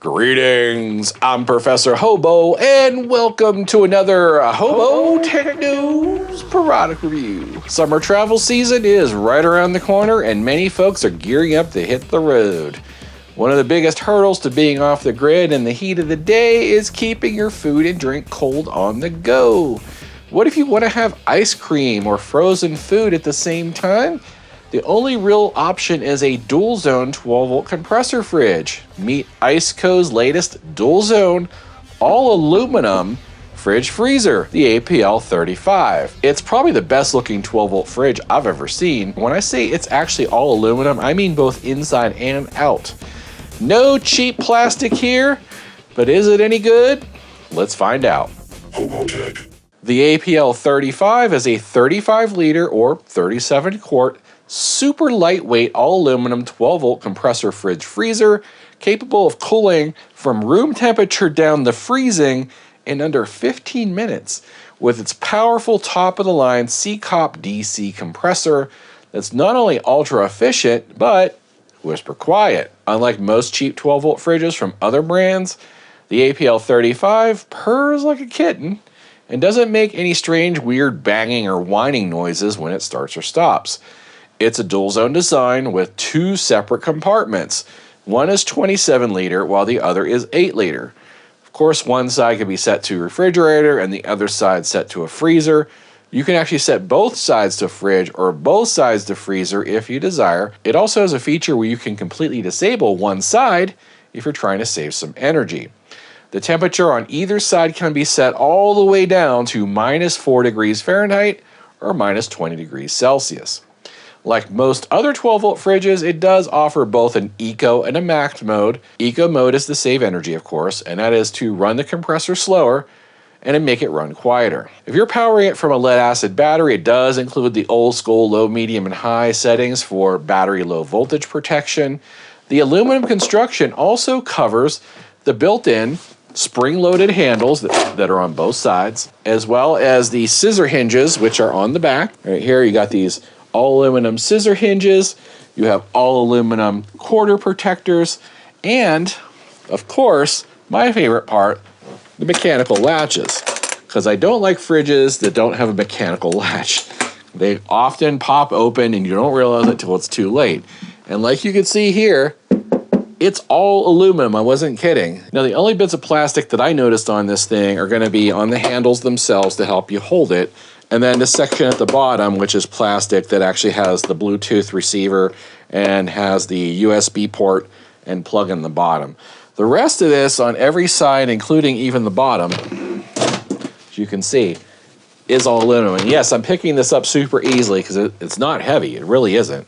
Greetings, I'm Professor Hobo, and welcome to another HOBOTECH News product review. Summer travel season is right around the corner, and many folks are gearing up to hit the road. One of the biggest hurdles to being off the grid in the heat of the day is keeping your food and drink cold on the go. What if you want to have ice cream or frozen food at the same time? The only real option is a dual zone 12-volt compressor fridge. Meet ICECO's latest dual zone all aluminum fridge freezer, the APL35. It's probably the best looking 12-volt fridge I've ever seen. When I say it's actually all aluminum, I mean both inside and out. No cheap plastic here, but is it any good? Let's find out. HOBOTECH. The APL35 is a 35 liter or 37 quart super lightweight all aluminum 12-volt compressor fridge freezer capable of cooling from room temperature down to freezing in under 15 minutes with its powerful top-of-the-line SECOP DC compressor that's not only ultra efficient but whisper quiet. Unlike most cheap 12-volt fridges from other brands, the APL35 purrs like a kitten and doesn't make any strange weird banging or whining noises when it starts or stops. It's a dual zone design with two separate compartments. One is 27 liter while the other is 8 liter. Of course, one side can be set to refrigerator and the other side set to a freezer. You can actually set both sides to fridge or both sides to freezer if you desire. It also has a feature where you can completely disable one side if you're trying to save some energy. The temperature on either side can be set all the way down to -4 degrees Fahrenheit or -20 degrees Celsius. Like most other 12-volt fridges, it does offer both an Eco and a Max mode. Eco mode is to save energy, of course, and that is to run the compressor slower and to make it run quieter. If you're powering it from a lead-acid battery, it does include the old-school low, medium, and high settings for battery low voltage protection. The aluminum construction also covers the built-in spring-loaded handles that are on both sides, as well as the scissor hinges, which are on the back. Right here, you got these all aluminum scissor hinges, you have all aluminum quarter protectors, and of course, my favorite part, the mechanical latches. Because I don't like fridges that don't have a mechanical latch. They often pop open and you don't realize it until it's too late. And like you can see here, it's all aluminum, I wasn't kidding. Now the only bits of plastic that I noticed on this thing are gonna be on the handles themselves to help you hold it. And then the section at the bottom, which is plastic that actually has the Bluetooth receiver and has the USB port and plug in the bottom. The rest of this on every side, including even the bottom, as you can see, is all aluminum. And yes, I'm picking this up super easily because it's not heavy, it really isn't.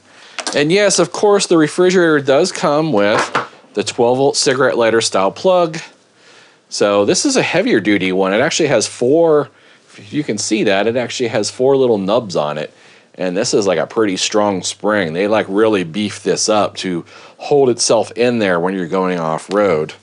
And yes, of course, the refrigerator does come with the 12-volt cigarette lighter style plug. So this is a heavier duty one. It actually has four. If you can see that, it actually has 4 little nubs on it. And this is like a pretty strong spring. They like really beef this up to hold itself in there when you're going off-road.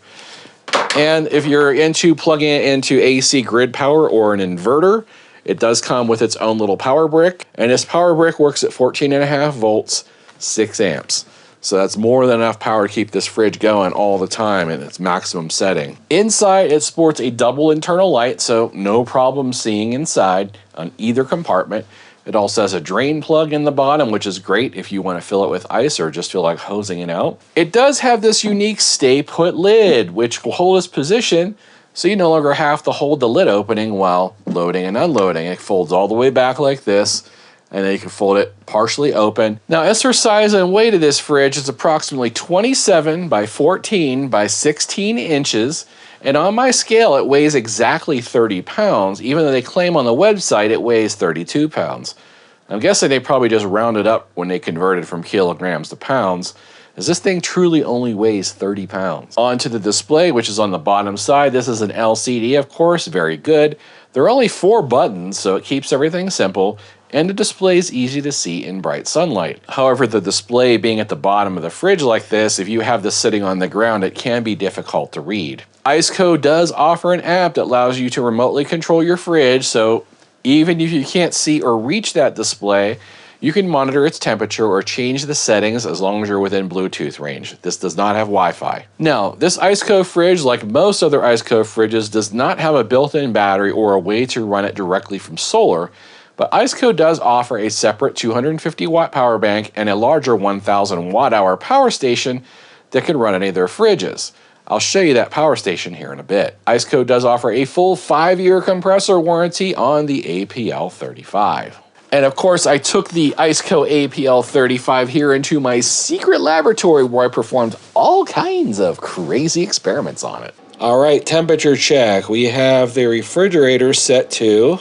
And if you're into plugging it into AC grid power or an inverter, it does come with its own little power brick. And this power brick works at 14.5 volts, 6 amps. So that's more than enough power to keep this fridge going all the time in its maximum setting. Inside, it sports a double internal light, so no problem seeing inside on either compartment. It also has a drain plug in the bottom, which is great if you want to fill it with ice or just feel like hosing it out. It does have this unique stay put lid, which will hold its position so you no longer have to hold the lid opening while loading and unloading. It folds all the way back like this, and then you can fold it partially open. Now, as for size and weight of this fridge, it's approximately 27 by 14 by 16 inches. And on my scale, it weighs exactly 30 pounds, even though they claim on the website it weighs 32 pounds. I'm guessing they probably just rounded up when they converted from kilograms to pounds, as this thing truly only weighs 30 pounds. Onto the display, which is on the bottom side. This is an LCD, of course, very good. There are only 4 buttons, so it keeps everything simple, and the display is easy to see in bright sunlight. However, the display being at the bottom of the fridge like this, if you have this sitting on the ground, it can be difficult to read. ICECO does offer an app that allows you to remotely control your fridge, so even if you can't see or reach that display, You can monitor its temperature or change the settings as long as you're within Bluetooth range. This does not have Wi-Fi. Now, this ICECO fridge, like most other ICECO fridges, does not have a built-in battery or a way to run it directly from solar, but ICECO does offer a separate 250 watt power bank and a larger 1000 watt hour power station that can run any of their fridges. I'll show you that power station here in a bit. ICECO does offer a full 5-year compressor warranty on the APL35. And of course, I took the ICECO APL35 here into my secret laboratory where I performed all kinds of crazy experiments on it. All right, temperature check. We have the refrigerator set to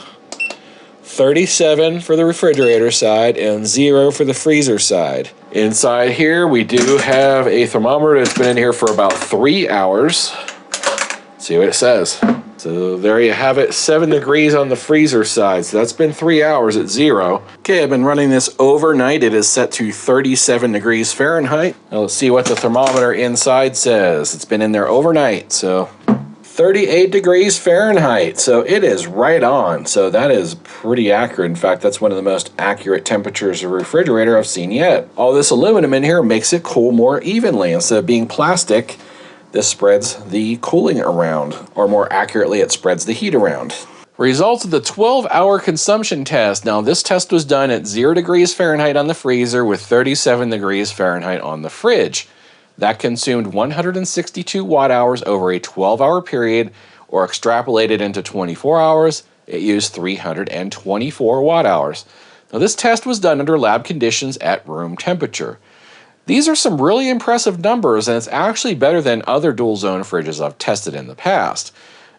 37 for the refrigerator side and 0 for the freezer side. Inside here, we do have a thermometer that's been in here for about 3 hours. Let's see what it says. So there you have it, 7 degrees on the freezer side. So that's been 3 hours at 0. Okay, I've been running this overnight. It is set to 37 degrees Fahrenheit. Now let's see what the thermometer inside says. It's been in there overnight, so 38 degrees Fahrenheit. So it is right on. So that is pretty accurate. In fact, that's one of the most accurate temperatures of a refrigerator I've seen yet. All this aluminum in here makes it cool more evenly. Instead of being plastic, this spreads the cooling around, or more accurately, it spreads the heat around. Results of the 12-hour consumption test. Now, this test was done at 0 degrees Fahrenheit on the freezer with 37 degrees Fahrenheit on the fridge. That consumed 162 watt hours over a 12-hour period, or extrapolated into 24 hours, it used 324 watt hours. Now, this test was done under lab conditions at room temperature. These are some really impressive numbers, and it's actually better than other dual zone fridges I've tested in the past.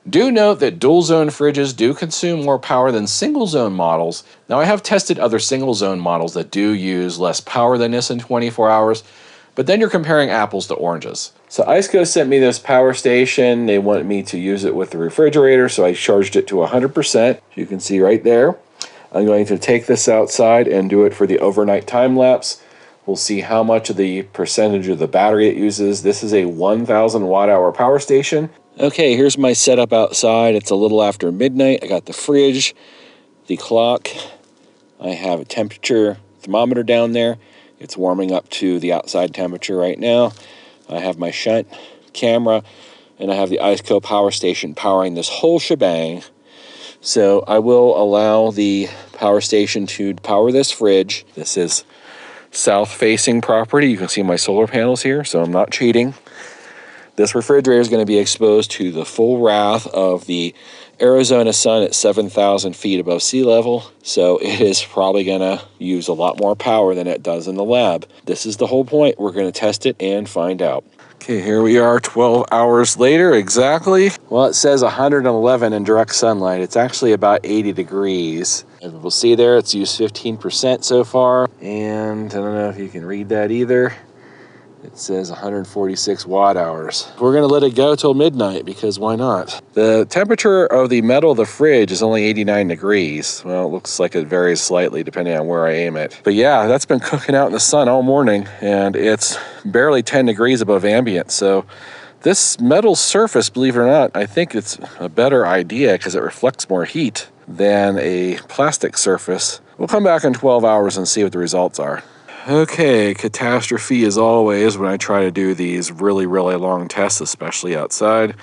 Do note that dual zone fridges do consume more power than single zone models. Now, I have tested other single zone models that do use less power than this in 24 hours, but then you're comparing apples to oranges. So ICECO sent me this power station. They wanted me to use it with the refrigerator, so I charged it to 100%. You can see right there. I'm going to take this outside and do it for the overnight time lapse. We'll see how much of the percentage of the battery it uses. This is a 1000 watt hour power station. Okay, here's my setup outside. It's a little after midnight. I got the fridge, the clock. I have a temperature thermometer down there. It's warming up to the outside temperature right now. I have my shunt camera, and I have the ICECO power station powering this whole shebang. So I will allow the power station to power this fridge. This is south-facing property. You can see my solar panels here, so I'm not cheating. This refrigerator is going to be exposed to the full wrath of the Arizona sun at 7,000 feet above sea level, so it is probably going to use a lot more power than it does in the lab. This is the whole point. We're going to test it and find out. Okay, here we are 12 hours later exactly. Well, it says 111 in direct sunlight. It's actually about 80 degrees. As we'll see there, it's used 15% so far. And I don't know if you can read that either. It says 146 watt hours. We're gonna let it go till midnight because why not? The temperature of the metal of the fridge is only 89 degrees. Well, it looks like it varies slightly depending on where I aim it. But yeah, that's been cooking out in the sun all morning and it's barely 10 degrees above ambient. So this metal surface, believe it or not, I think it's a better idea because it reflects more heat than a plastic surface. We'll come back in 12 hours and see what the results are. Okay, catastrophe as always when I try to do these really long tests, especially outside.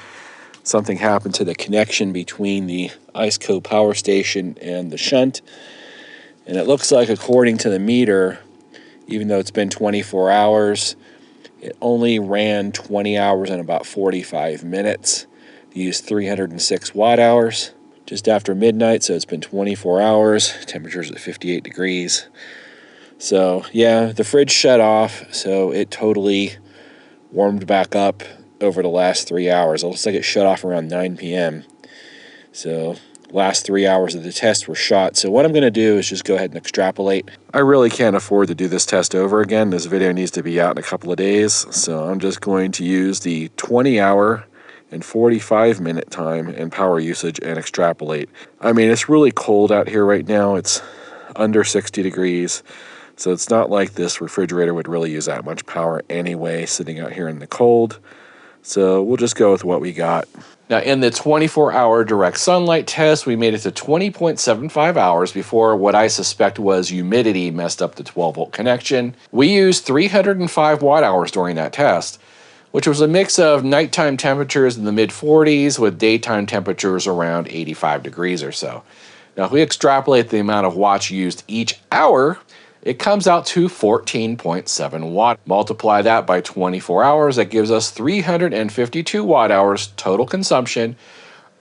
Something happened to the connection between the ICECO power station and the shunt. And it looks like, according to the meter, even though it's been 24 hours, it only ran 20 hours and about 45 minutes. It used 306 watt hours just after midnight, so it's been 24 hours. Temperature's at 58 degrees. So yeah, the fridge shut off, so it totally warmed back up over the last 3 hours. It looks like it shut off around 9 p.m. So last 3 hours of the test were shot. So what I'm going to do is just go ahead and extrapolate. I really can't afford to do this test over again. This video needs to be out in a couple of days. So I'm just going to use the 20-hour and 45-minute time and power usage and extrapolate. I mean, it's really cold out here right now. It's under 60 degrees. So it's not like this refrigerator would really use that much power anyway, sitting out here in the cold. So we'll just go with what we got. Now, in the 24-hour direct sunlight test, we made it to 20.75 hours before what I suspect was humidity messed up the 12-volt connection. We used 305 watt-hours during that test, which was a mix of nighttime temperatures in the mid-40s with daytime temperatures around 85 degrees or so. Now, if we extrapolate the amount of watts used each hour, it comes out to 14.7 watt. Multiply that by 24 hours, that gives us 352 watt hours total consumption,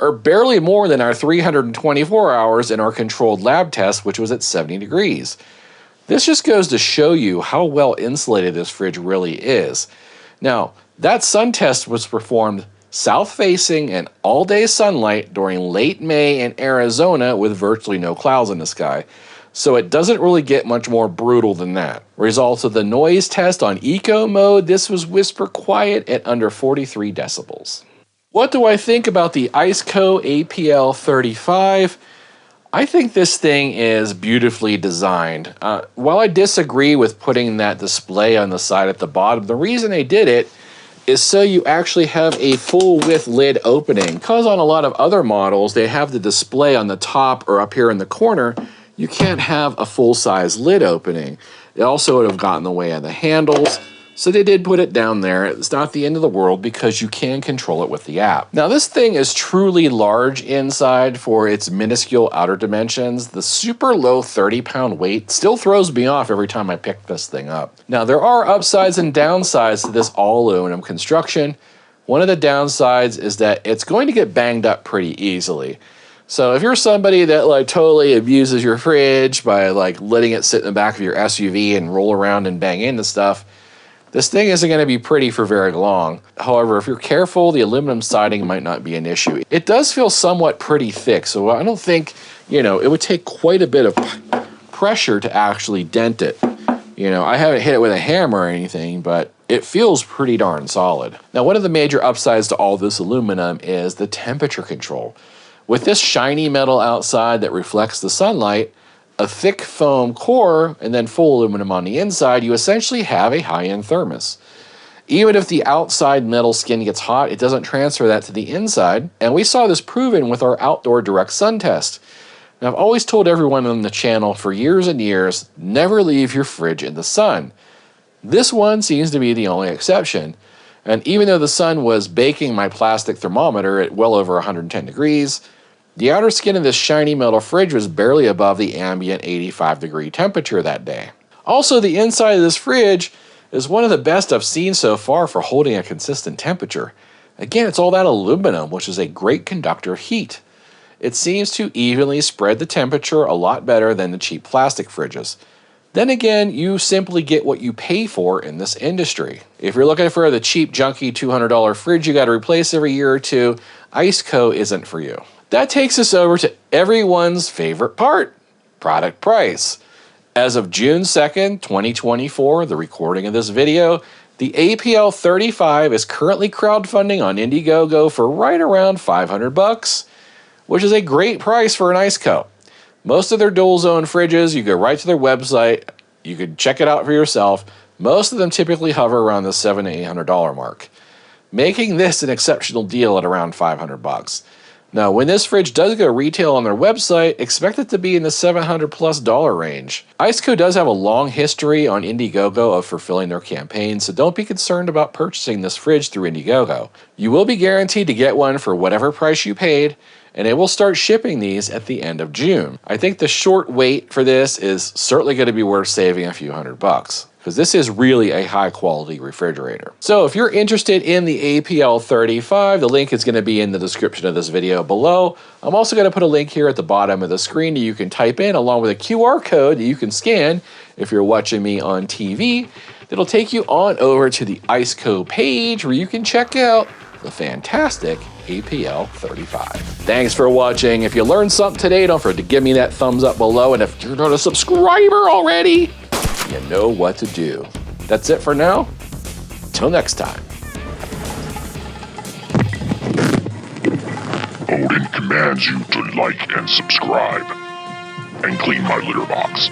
or barely more than our 324 hours in our controlled lab test, which was at 70 degrees. This just goes to show you how well insulated this fridge really is. Now, that sun test was performed south-facing and all-day sunlight during late May in Arizona with virtually no clouds in the sky. So it doesn't really get much more brutal than that. Results of the noise test on eco mode, this was whisper quiet at under 43 decibels. What do I think about the ICECO APL35? I think this thing is beautifully designed. While I disagree with putting that display on the side at the bottom, the reason they did it is so you actually have a full width lid opening. Because on a lot of other models, they have the display on the top or up here in the corner. You can't have a full-size lid opening. It also would have gotten in the way of the handles, so they did put it down there. It's not the end of the world because you can control it with the app. Now, this thing is truly large inside for its minuscule outer dimensions. The super low 30-pound weight still throws me off every time I pick this thing up. Now, there are upsides and downsides to this all-aluminum construction. One of the downsides is that it's going to get banged up pretty easily. So if you're somebody that like totally abuses your fridge by like letting it sit in the back of your SUV and roll around and bang into stuff, this thing isn't going to be pretty for very long. However, if you're careful, the aluminum siding might not be an issue. It does feel somewhat pretty thick, so I don't think, it would take quite a bit of pressure to actually dent it. I haven't hit it with a hammer or anything, but it feels pretty darn solid. Now, one of the major upsides to all this aluminum is the temperature control. With this shiny metal outside that reflects the sunlight, a thick foam core, and then full aluminum on the inside, you essentially have a high-end thermos. Even if the outside metal skin gets hot, it doesn't transfer that to the inside, and we saw this proven with our outdoor direct sun test. Now, I've always told everyone on the channel for years and years, never leave your fridge in the sun. This one seems to be the only exception. And even though the sun was baking my plastic thermometer at well over 110 degrees, the outer skin of this shiny metal fridge was barely above the ambient 85-degree temperature that day. Also, the inside of this fridge is one of the best I've seen so far for holding a consistent temperature. Again, it's all that aluminum, which is a great conductor of heat. It seems to evenly spread the temperature a lot better than the cheap plastic fridges. Then again, you simply get what you pay for in this industry. If you're looking for the cheap, junky $200 fridge you got to replace every year or two, ICECO isn't for you. That takes us over to everyone's favorite part, product price. As of June 2nd, 2024, the recording of this video, the APL35 is currently crowdfunding on Indiegogo for right around $500, which is a great price for an ICECO. Most of their dual zone fridges, you go right to their website, you could check it out for yourself. Most of them typically hover around the $700 to $800 mark, making this an exceptional deal at around $500. Now, when this fridge does go retail on their website, expect it to be in the $700+ range. ICECO does have a long history on Indiegogo of fulfilling their campaigns, so don't be concerned about purchasing this fridge through Indiegogo. You will be guaranteed to get one for whatever price you paid, and it will start shipping these at the end of June. I think the short wait for this is certainly going to be worth saving a few $100, because this is really a high quality refrigerator. So if you're interested in the APL35, the link is going to be in the description of this video below. I'm also going to put a link here at the bottom of the screen that you can type in, along with a QR code that you can scan if you're watching me on TV. That'll take you on over to the ICECO page where you can check out the fantastic APL35. Thanks for watching. If you learned something today, don't forget to give me that thumbs up below. And if you're not a subscriber already, you know what to do. That's it for now. Till next time. Odin commands you to like and subscribe, and clean my litter box.